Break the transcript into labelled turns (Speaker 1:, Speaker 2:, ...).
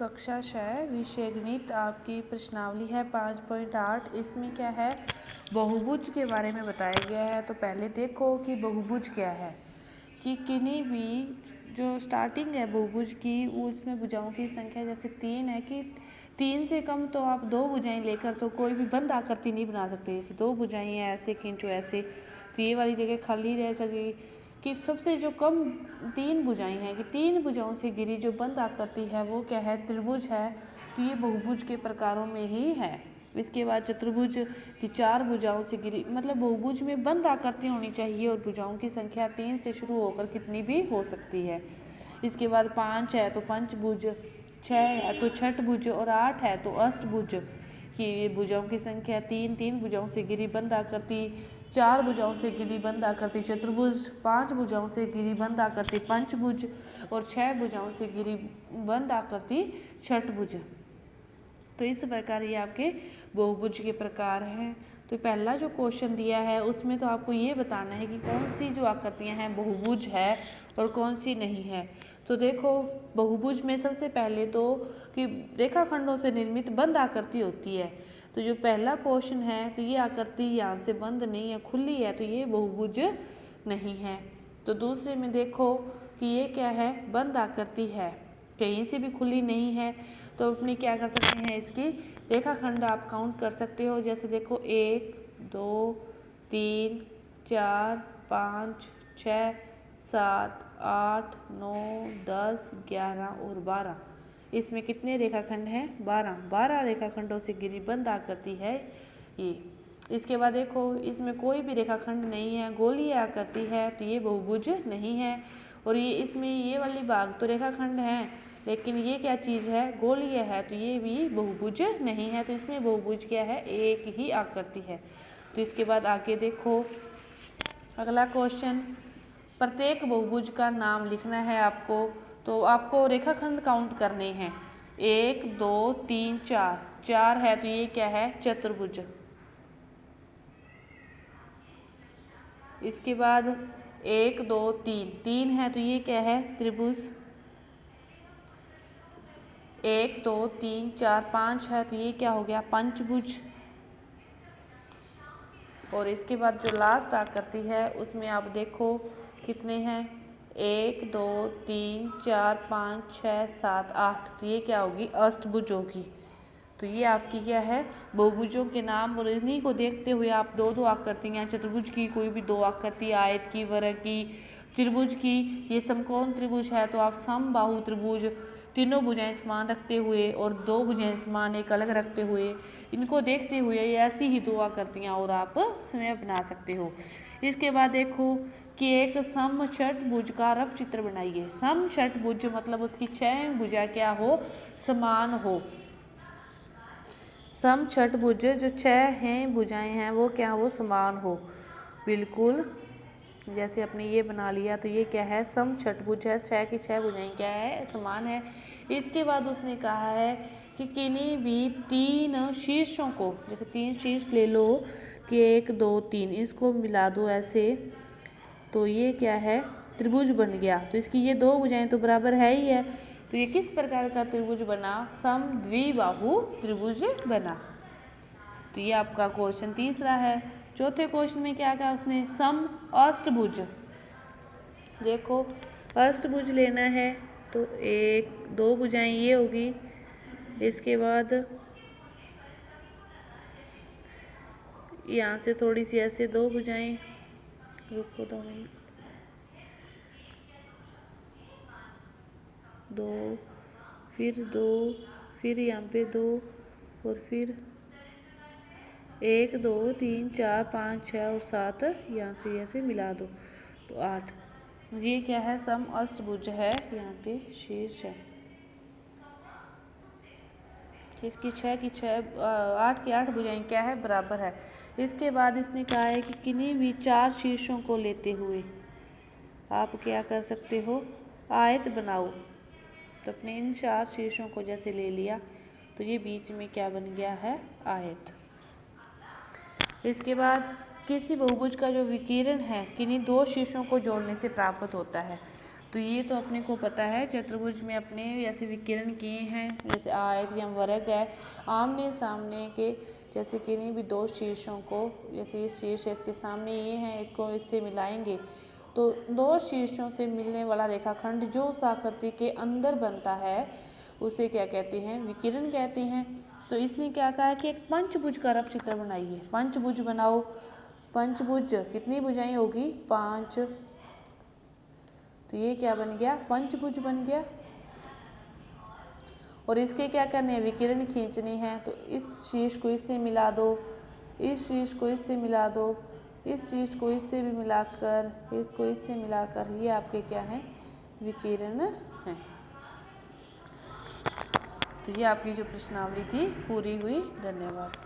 Speaker 1: कक्षा 6 विषय गणित आपकी प्रश्नावली है 5.8। इसमें क्या है, बहुभुज के बारे में बताया गया है। तो पहले देखो कि बहुभुज क्या है, कि किन्हीं भी जो स्टार्टिंग है बहुभुज की उसमें भुजाओं की संख्या जैसे 3 है कि 3 से कम तो आप 2 भुजाएं लेकर तो कोई भी बंद आकृति नहीं बना सकते। जैसे 2 भुजाएं हैं, ऐसे खींचो ऐसे, तो ये वाली जगह खाली रह सकेगी। कि सबसे जो कम 3 भुजाएं हैं कि 3 भुजाओं से घिरी जो बंद आकृति है वो क्या है, त्रिभुज है। तो ये बहुभुज के प्रकारों में ही है। इसके बाद चतुर्भुज की 4 भुजाओं से घिरी, मतलब बहुभुज में बंद आकृति होनी चाहिए और भुजाओं की संख्या 3 से शुरू होकर कितनी भी हो सकती है। इसके बाद 5 है तो पंचभुज, 6 है तो छठभुज और 8 है तो अष्टभुज। कि भुजाओं की संख्या 3, 3 भुजाओं से घिरी बंद आकृति, 4 भुजाओं से घिरी बंद आकृति चतुर्भुज, 5 भुजाओं से घिरी बंद आकृति पंचभुज और 6 भुजाओं से घिरी बंद आकृति छठभुज। तो इस प्रकार ये आपके बहुभुज के प्रकार हैं। तो पहला जो क्वेश्चन दिया है उसमें तो आपको ये बताना है कि कौन सी जो आकृतियां हैं बहुभुज है और कौन सी नहीं है। तो देखो, बहुभुज में सबसे पहले तो कि रेखाखंडों से निर्मित बंद आकृति होती है। तो जो पहला क्वेश्चन है तो ये आकृति यहाँ से बंद नहीं है, खुली है, तो ये बहुभुज नहीं है। तो दूसरे में देखो कि ये क्या है, बंद आकृति है, कहीं से भी खुली नहीं है। तो अपनी क्या कर सकते हैं, इसकी रेखाखंड आप काउंट कर सकते हो। जैसे देखो 1, 2, 3, 4, 5, 6, 7, 8, 9, 10, 11 और 12। इसमें कितने रेखाखंड हैं, 12 रेखाखंडों से घिरी बंद आकृति है ये। इसके बाद देखो, इसमें कोई भी रेखाखंड नहीं है, गोलीय आकृति है, तो ये बहुभुज नहीं है। और ये इसमें ये वाली भाग तो रेखाखंड है, लेकिन ये क्या चीज़ है, गोलीय है, तो ये भी बहुभुज नहीं है। तो इसमें बहुभुज क्या है, एक ही आकृति है। तो इसके बाद आगे देखो अगला क्वेश्चन, प्रत्येक बहुभुज का नाम लिखना है आपको। तो आपको रेखाखंड काउंट करने हैं, 1, 2, 3, 4 है, तो ये क्या है, चतुर्भुज। इसके बाद 1, 2, 3 है, तो ये क्या है, त्रिभुज। 1, 2, 3, 4, 5 है, तो ये क्या हो गया, पंचभुज। और इसके बाद जो लास्ट आकृति है उसमें आप देखो कितने हैं, 1, 2, 3, 4, 5, 6, 7, 8, तो ये क्या होगी, अष्टभुज होगी। तो ये आपकी क्या है, बहुभुजों के नाम। और इन्हीं को देखते हुए आप 2-2 आकृतियाँ, चतुर्भुज की कोई भी 2 आकृति, आयत की, वर्ग की, त्रिभुज की, ये समकोण त्रिभुज है तो आप समबाहु त्रिभुज, तीनों भुजाएं समान रखते हुए और 2 भुजाएं समान एक अलग रखते हुए, इनको देखते हुए ऐसी ही 2 आकृतियाँ और आप स्वयं बना सकते हो। इसके बाद देखो कि एक समषटभुज का रफ चित्र बनाइए। समषटभुज मतलब उसकी 6 भुजा क्या हो, समान हो। समषटभुज जो 6 हैं भुजाएं हैं वो क्या हो, समान हो, बिल्कुल। जैसे आपने ये बना लिया तो ये क्या है, समषटभुज है, 6 की 6 भुजाएं क्या है, समान है। इसके बाद उसने कहा है कि किन्हीं भी 3 शीर्षों को, जैसे 3 शीर्ष ले लो कि 1, 2, 3, इसको मिला दो ऐसे, तो ये क्या है, त्रिभुज बन गया। तो इसकी ये 2 भुजाएं तो बराबर है ही है, तो ये किस प्रकार का त्रिभुज बना, समद्विबाहु त्रिभुज बना। तो ये आपका क्वेश्चन तीसरा है। चौथे क्वेश्चन में क्या कहा उसने, सम अष्टभुज। देखो अष्टभुज लेना है तो 1, 2 भुजाएं ये होगी, इसके बाद यहाँ से थोड़ी सी ऐसे 2 भुजाएं, रुको 2 मिनट, 2, फिर 2, फिर यहाँ पे 2 और फिर 1, 2, 3, 4, 5, 6 और 7, यहाँ से ऐसे मिला दो तो 8। ये क्या है, सम अष्टभुज है, यहाँ पे शीर्ष है, इसकी 6 की 6, 8 की 8 भुजाएं क्या है, बराबर है। इसके बाद इसने कहा है कि किन्हीं भी 4 शीर्षों को लेते हुए आप क्या कर सकते हो, आयत बनाओ। तो अपने इन 4 शीर्षों को जैसे ले लिया तो ये बीच में क्या बन गया है, आयत। इसके बाद किसी बहुभुज का जो विकिरण है किन्हीं 2 शीर्षों को जोड़ने से प्राप्त होता है। तो ये तो अपने को पता है, चतुर्भुज में अपने ऐसे विकिरण किए हैं, जैसे आयत या वर्ग है, आमने सामने के, जैसे किन्हीं भी दो शीर्षों को, जैसे ये शीर्ष है इसके सामने ये है, इसको इससे मिलाएंगे तो दो शीर्षों से मिलने वाला रेखाखंड जो उस आकृति के अंदर बनता है उसे क्या कहते हैं, विकिरण कहते हैं। तो इसने क्या कहा कि एक पंचभुज का रफ चित्र बनाइए। पंचभुज बनाओ। पंचभुज कितनी भुजाएं होगी, 5। तो ये क्या बन गया, पंचभुज बन गया। और इसके क्या करने हैं, विकिरण खींचने हैं। तो इस शीर्ष को इससे मिला दो, इस शीर्ष को इससे मिला दो, इस शीर्ष को इससे भी मिलाकर, इसको इससे मिलाकर, ये आपके क्या हैं, विकिरण हैं। तो ये आपकी जो प्रश्नावली थी पूरी हुई। धन्यवाद।